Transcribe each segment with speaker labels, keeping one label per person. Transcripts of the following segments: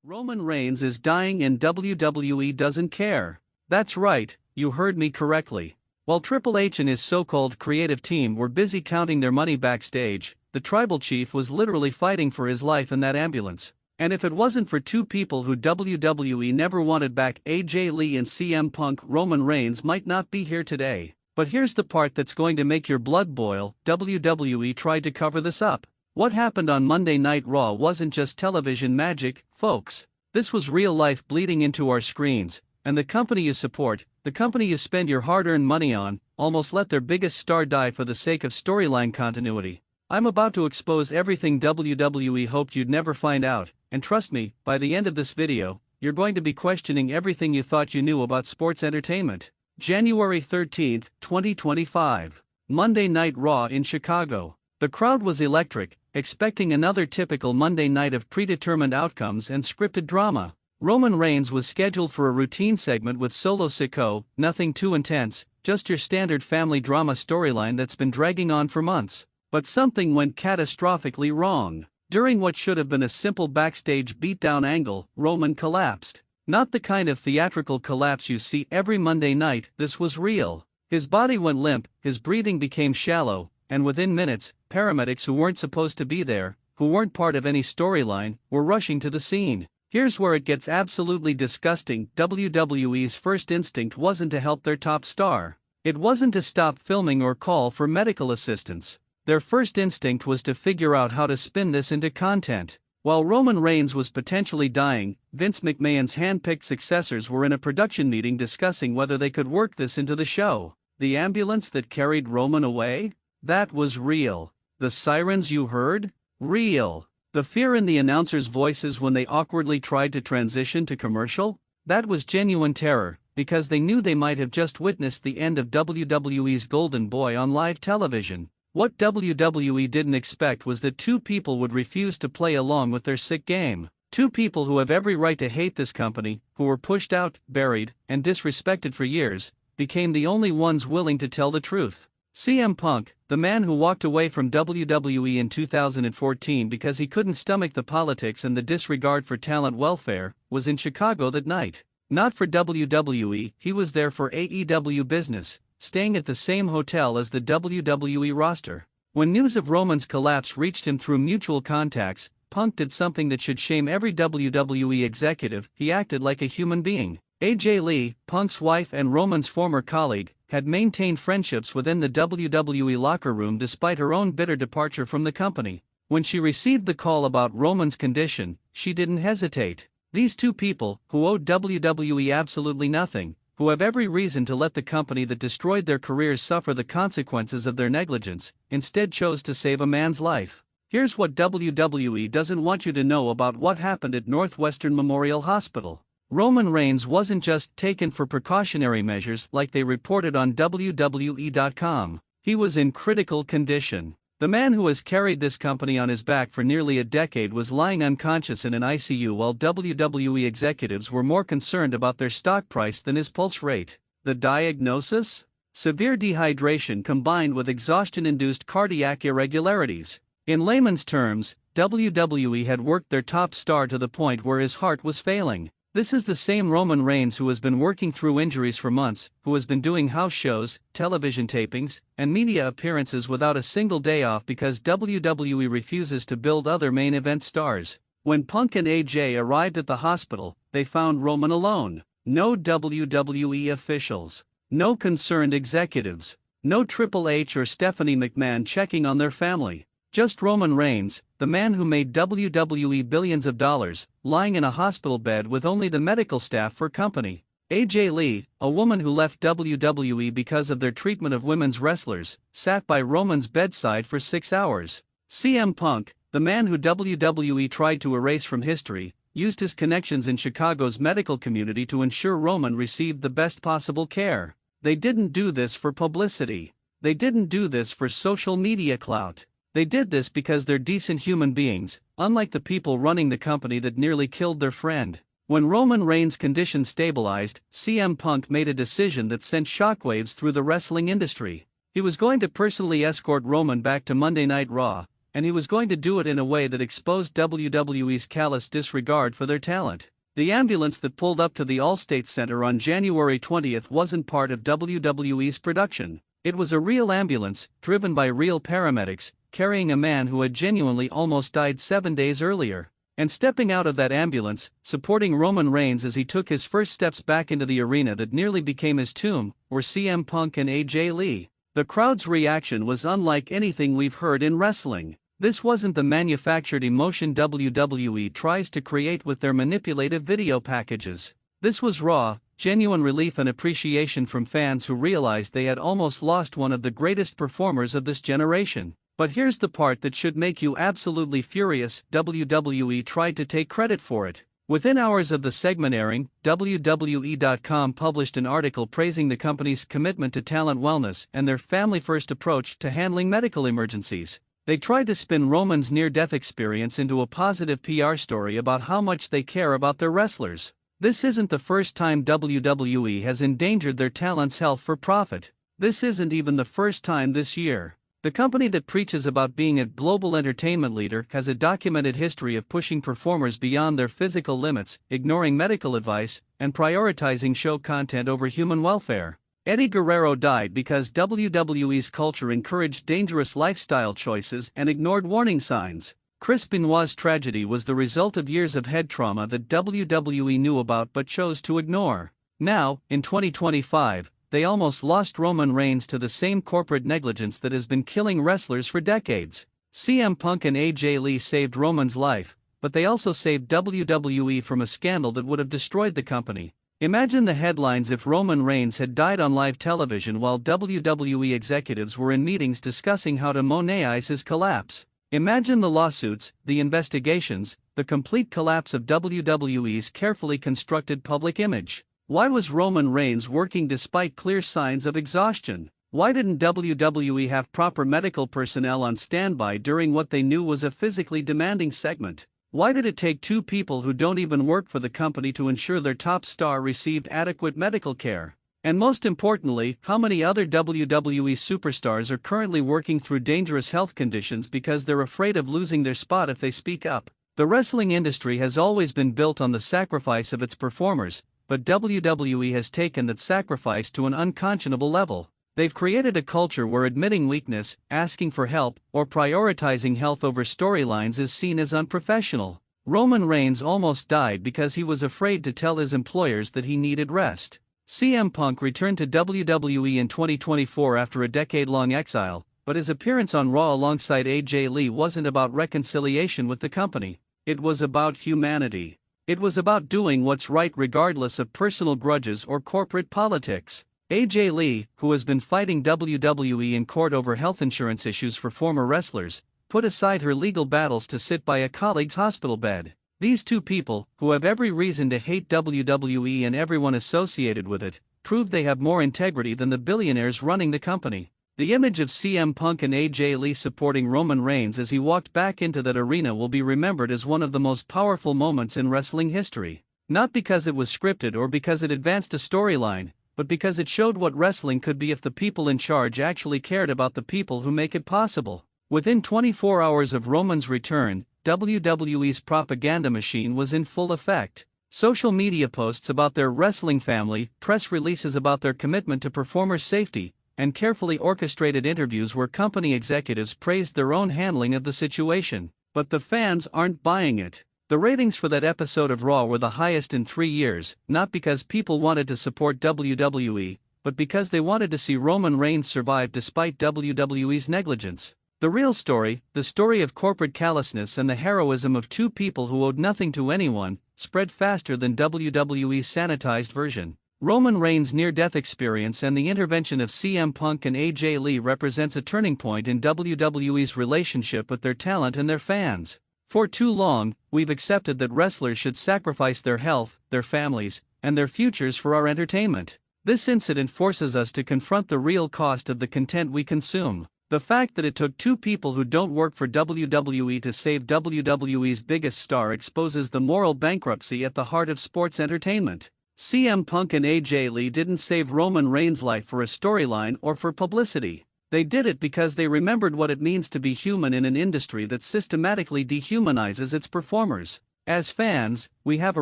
Speaker 1: Roman Reigns is dying and WWE doesn't care. That's right, you heard me correctly. While Triple H and his so-called creative team were busy counting their money backstage, the tribal chief was literally fighting for his life in that ambulance. And if it wasn't for two people who WWE never wanted back, AJ Lee and CM Punk, Roman Reigns might not be here today. But here's the part that's going to make your blood boil: WWE tried to cover this up. What happened on Monday Night Raw wasn't just television magic, folks. This was real life bleeding into our screens, and the company you support, the company you spend your hard-earned money on, almost let their biggest star die for the sake of storyline continuity. I'm about to expose everything WWE hoped you'd never find out, and trust me, by the end of this video, you're going to be questioning everything you thought you knew about sports entertainment. January 13, 2025. Monday Night Raw in Chicago. The crowd was electric, expecting another typical Monday night of predetermined outcomes and scripted drama. Roman Reigns was scheduled for a routine segment with Solo Sikoa, nothing too intense, just your standard family drama storyline that's been dragging on for months. But something went catastrophically wrong. During what should have been a simple backstage beatdown angle, Roman collapsed. Not the kind of theatrical collapse you see every Monday night, this was real. His body went limp, his breathing became shallow, and within minutes, paramedics who weren't supposed to be there, who weren't part of any storyline, were rushing to the scene. Here's where it gets absolutely disgusting. WWE's first instinct wasn't to help their top star. It wasn't to stop filming or call for medical assistance. Their first instinct was to figure out how to spin this into content. While Roman Reigns was potentially dying, Vince McMahon's hand-picked successors were in a production meeting discussing whether they could work this into the show. The ambulance that carried Roman away? That was real. The sirens you heard? Real. The fear in the announcers' voices when they awkwardly tried to transition to commercial? That was genuine terror, because they knew they might have just witnessed the end of WWE's golden boy on live television. What WWE didn't expect was that two people would refuse to play along with their sick game. Two people who have every right to hate this company, who were pushed out, buried, and disrespected for years, became the only ones willing to tell the truth. CM Punk, the man who walked away from WWE in 2014 because he couldn't stomach the politics and the disregard for talent welfare, was in Chicago that night. Not for WWE, he was there for AEW business, staying at the same hotel as the WWE roster. When news of Roman's collapse reached him through mutual contacts, Punk did something that should shame every WWE executive: he acted like a human being. AJ Lee, Punk's wife and Roman's former colleague, had maintained friendships within the WWE locker room despite her own bitter departure from the company. When she received the call about Roman's condition, she didn't hesitate. These two people, who owed WWE absolutely nothing, who have every reason to let the company that destroyed their careers suffer the consequences of their negligence, instead chose to save a man's life. Here's what WWE doesn't want you to know about what happened at Northwestern Memorial Hospital. Roman Reigns wasn't just taken for precautionary measures like they reported on WWE.com. He was in critical condition. The man who has carried this company on his back for nearly a decade was lying unconscious in an ICU while WWE executives were more concerned about their stock price than his pulse rate. The diagnosis? Severe dehydration combined with exhaustion-induced cardiac irregularities. In layman's terms, WWE had worked their top star to the point where his heart was failing. This is the same Roman Reigns who has been working through injuries for months, who has been doing house shows, television tapings, and media appearances without a single day off because WWE refuses to build other main event stars. When Punk and AJ arrived at the hospital, they found Roman alone. No WWE officials. No concerned executives. No Triple H or Stephanie McMahon checking on their family. Just Roman Reigns, the man who made WWE billions of dollars, lying in a hospital bed with only the medical staff for company. AJ Lee, a woman who left WWE because of their treatment of women's wrestlers, sat by Roman's bedside for 6 hours. CM Punk, the man who WWE tried to erase from history, used his connections in Chicago's medical community to ensure Roman received the best possible care. They didn't do this for publicity. They didn't do this for social media clout. They did this because they're decent human beings, unlike the people running the company that nearly killed their friend. When Roman Reigns' condition stabilized, CM Punk made a decision that sent shockwaves through the wrestling industry. He was going to personally escort Roman back to Monday Night Raw, and he was going to do it in a way that exposed WWE's callous disregard for their talent. The ambulance that pulled up to the Allstate Center on January 20th wasn't part of WWE's production. It was a real ambulance, driven by real paramedics, carrying a man who had genuinely almost died 7 days earlier. And stepping out of that ambulance, supporting Roman Reigns as he took his first steps back into the arena that nearly became his tomb, were CM Punk and AJ Lee. The crowd's reaction was unlike anything we've heard in wrestling. This wasn't the manufactured emotion WWE tries to create with their manipulative video packages. This was raw, genuine relief and appreciation from fans who realized they had almost lost one of the greatest performers of this generation. But here's the part that should make you absolutely furious: WWE tried to take credit for it. Within hours of the segment airing, WWE.com published an article praising the company's commitment to talent wellness and their family-first approach to handling medical emergencies. They tried to spin Roman's near-death experience into a positive PR story about how much they care about their wrestlers. This isn't the first time WWE has endangered their talent's health for profit. This isn't even the first time this year. The company that preaches about being a global entertainment leader has a documented history of pushing performers beyond their physical limits, ignoring medical advice, and prioritizing show content over human welfare. Eddie Guerrero died because WWE's culture encouraged dangerous lifestyle choices and ignored warning signs. Chris Benoit's tragedy was the result of years of head trauma that WWE knew about but chose to ignore. Now, in 2025, they almost lost Roman Reigns to the same corporate negligence that has been killing wrestlers for decades. CM Punk and AJ Lee saved Roman's life, but they also saved WWE from a scandal that would have destroyed the company. Imagine the headlines if Roman Reigns had died on live television while WWE executives were in meetings discussing how to monetize his collapse. Imagine the lawsuits, the investigations, the complete collapse of WWE's carefully constructed public image. Why was Roman Reigns working despite clear signs of exhaustion? Why didn't WWE have proper medical personnel on standby during what they knew was a physically demanding segment? Why did it take two people who don't even work for the company to ensure their top star received adequate medical care? And most importantly, how many other WWE superstars are currently working through dangerous health conditions because they're afraid of losing their spot if they speak up? The wrestling industry has always been built on the sacrifice of its performers, but WWE has taken that sacrifice to an unconscionable level. They've created a culture where admitting weakness, asking for help, or prioritizing health over storylines is seen as unprofessional. Roman Reigns almost died because he was afraid to tell his employers that he needed rest. CM Punk returned to WWE in 2024 after a decade-long exile, but his appearance on Raw alongside AJ Lee wasn't about reconciliation with the company. It was about humanity. It was about doing what's right regardless of personal grudges or corporate politics. AJ Lee, who has been fighting WWE in court over health insurance issues for former wrestlers, put aside her legal battles to sit by a colleague's hospital bed. These two people, who have every reason to hate WWE and everyone associated with it, prove they have more integrity than the billionaires running the company. The image of CM Punk and AJ Lee supporting Roman Reigns as he walked back into that arena will be remembered as one of the most powerful moments in wrestling history. Not because it was scripted or because it advanced a storyline, but because it showed what wrestling could be if the people in charge actually cared about the people who make it possible. Within 24 hours of Roman's return, WWE's propaganda machine was in full effect. Social media posts about their wrestling family, press releases about their commitment to performer safety, and carefully orchestrated interviews where company executives praised their own handling of the situation. But the fans aren't buying it. The ratings for that episode of Raw were the highest in 3 years, not because people wanted to support WWE, but because they wanted to see Roman Reigns survive despite WWE's negligence. The real story, the story of corporate callousness and the heroism of two people who owed nothing to anyone, spread faster than WWE's sanitized version. Roman Reigns' near-death experience and the intervention of CM Punk and AJ Lee represents a turning point in WWE's relationship with their talent and their fans. For too long, we've accepted that wrestlers should sacrifice their health, their families, and their futures for our entertainment. This incident forces us to confront the real cost of the content we consume. The fact that it took two people who don't work for WWE to save WWE's biggest star exposes the moral bankruptcy at the heart of sports entertainment. CM Punk and AJ Lee didn't save Roman Reigns' life for a storyline or for publicity. They did it because they remembered what it means to be human in an industry that systematically dehumanizes its performers. As fans, we have a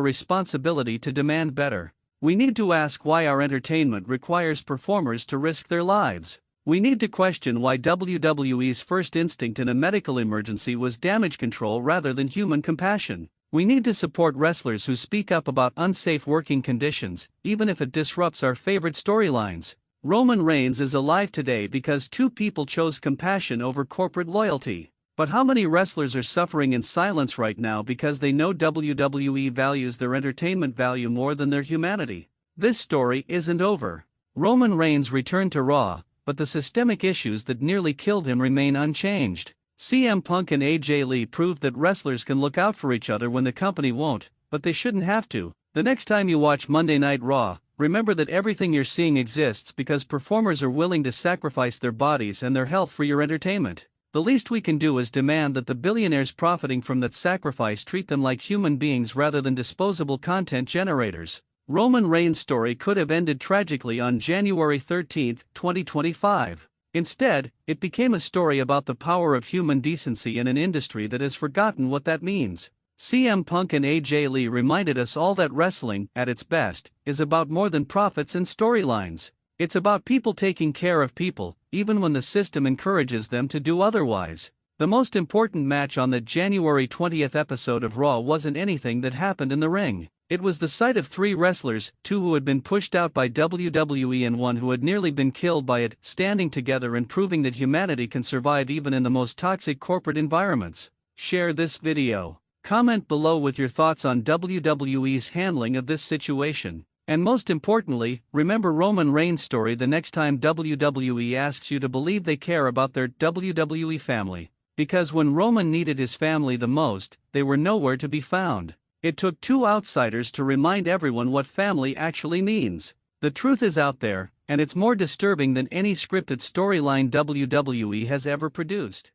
Speaker 1: responsibility to demand better. We need to ask why our entertainment requires performers to risk their lives. We need to question why WWE's first instinct in a medical emergency was damage control rather than human compassion. We need to support wrestlers who speak up about unsafe working conditions, even if it disrupts our favorite storylines. Roman Reigns is alive today because two people chose compassion over corporate loyalty. But how many wrestlers are suffering in silence right now because they know WWE values their entertainment value more than their humanity? This story isn't over. Roman Reigns returned to Raw, but the systemic issues that nearly killed him remain unchanged. CM Punk and AJ Lee proved that wrestlers can look out for each other when the company won't, but they shouldn't have to. The next time you watch Monday Night Raw, remember that everything you're seeing exists because performers are willing to sacrifice their bodies and their health for your entertainment. The least we can do is demand that the billionaires profiting from that sacrifice treat them like human beings rather than disposable content generators. Roman Reigns' story could have ended tragically on January 13, 2025. Instead, it became a story about the power of human decency in an industry that has forgotten what that means. CM Punk and AJ Lee reminded us all that wrestling, at its best, is about more than profits and storylines. It's about people taking care of people, even when the system encourages them to do otherwise. The most important match on the January 20th episode of Raw wasn't anything that happened in the ring. It was the sight of three wrestlers, two who had been pushed out by WWE and one who had nearly been killed by it, standing together and proving that humanity can survive even in the most toxic corporate environments. Share this video. Comment below with your thoughts on WWE's handling of this situation. And most importantly, remember Roman Reigns' story the next time WWE asks you to believe they care about their WWE family. Because when Roman needed his family the most, they were nowhere to be found. It took two outsiders to remind everyone what family actually means. The truth is out there, and it's more disturbing than any scripted storyline WWE has ever produced.